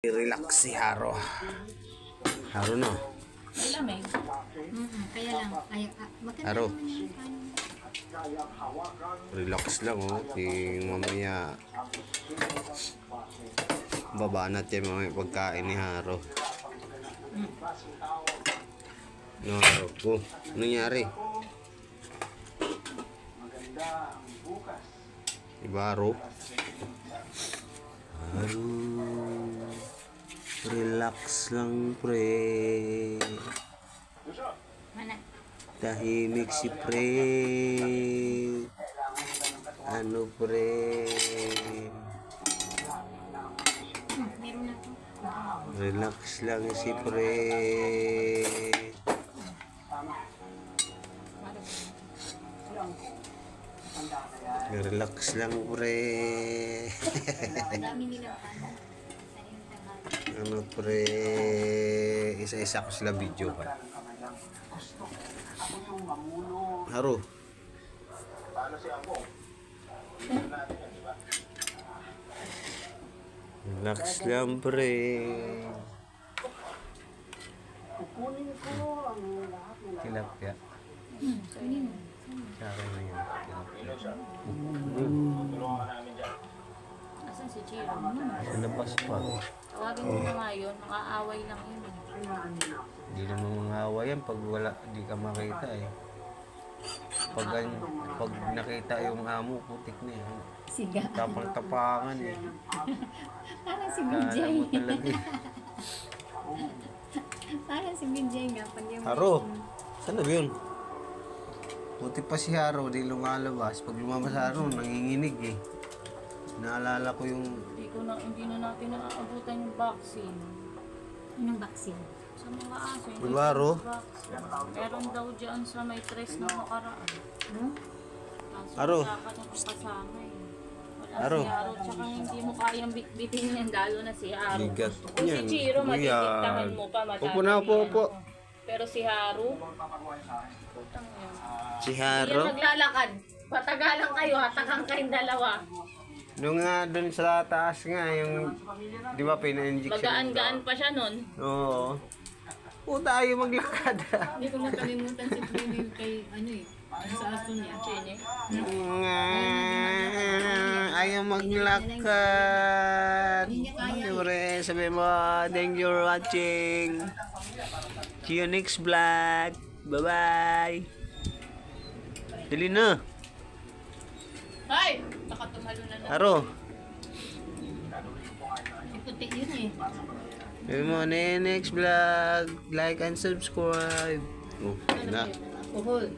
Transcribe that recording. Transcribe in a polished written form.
Relax si Haro. Haro no? Malamig. Kaya lang. Maganda Haro. naman yung kanin. Relax lang oh. Mamaya babanat yan mamaya pagkain ni Haro. No, Haro ko. Ano nangyari? Diba Haro? Haro. Relax lang pre. Mana? Tahimik si pre. Ano pre? Meron na to. Relax lang si pre. Relax lang pre. Ang dami nilang kanin. Sa yung tanghali. Ano pre? Isa-isa ko sila video pa. Haro. Relax lang pre. Tilapia. Kanin mo. Sa akin na yan. Asan si Chiro? Sa labas pa. Tawagin mo na nga yun. Makaaway lang yun. Hindi naman mga awa yan pag wala, di ka makita eh. Pag nakita yung amo, putik na yan. Siga. Tapang-tapangan eh. Parang si Kala BJ. mo talaga eh. Parang si BJ nga. Pag yung Haro, saan na ba yun? Buti pa si Haro, di lumalabas. Pag lumabas si Haro, nanginginig eh. Naalala ko yung... Hindi na natin naaabutan yung vaccine. Anong vaccine? Sa mga aso. Hindi Diba, Ro? vaccine. Meron daw dyan sa may tres na nakaraan. Kaso Aro. dapat yung kasama eh. Wala Aro. si Aro. Tsaka hindi mo kayang bitbitin yan lalo na si Aro. Bigat Kung si yan. Chiro, Yan. matititahan mo pa. Upo na, upo. Pero si Haru, putang yan. Si Hindi Haro. yan maglalakad. Patagalan kayo, hatakang kayong dalawa. Doon nga, doon sa taas nga, yung... Di ba, pina-injection? Magaan-gaan pa siya nun. Oo. O tayo maglakad. Hindi ko makalimutan si Prini kay ano eh. Ano sa aso niya? Chene. Ayaw maglakad. Siyempre, sabi mo, thank you for watching. See you next vlog. Bye-bye. Dali na. Hay! Baka tumalo na lang. Haro. Puti yun eh. Sabi mo, next vlog. Like and subscribe. Oh, na. Uhol.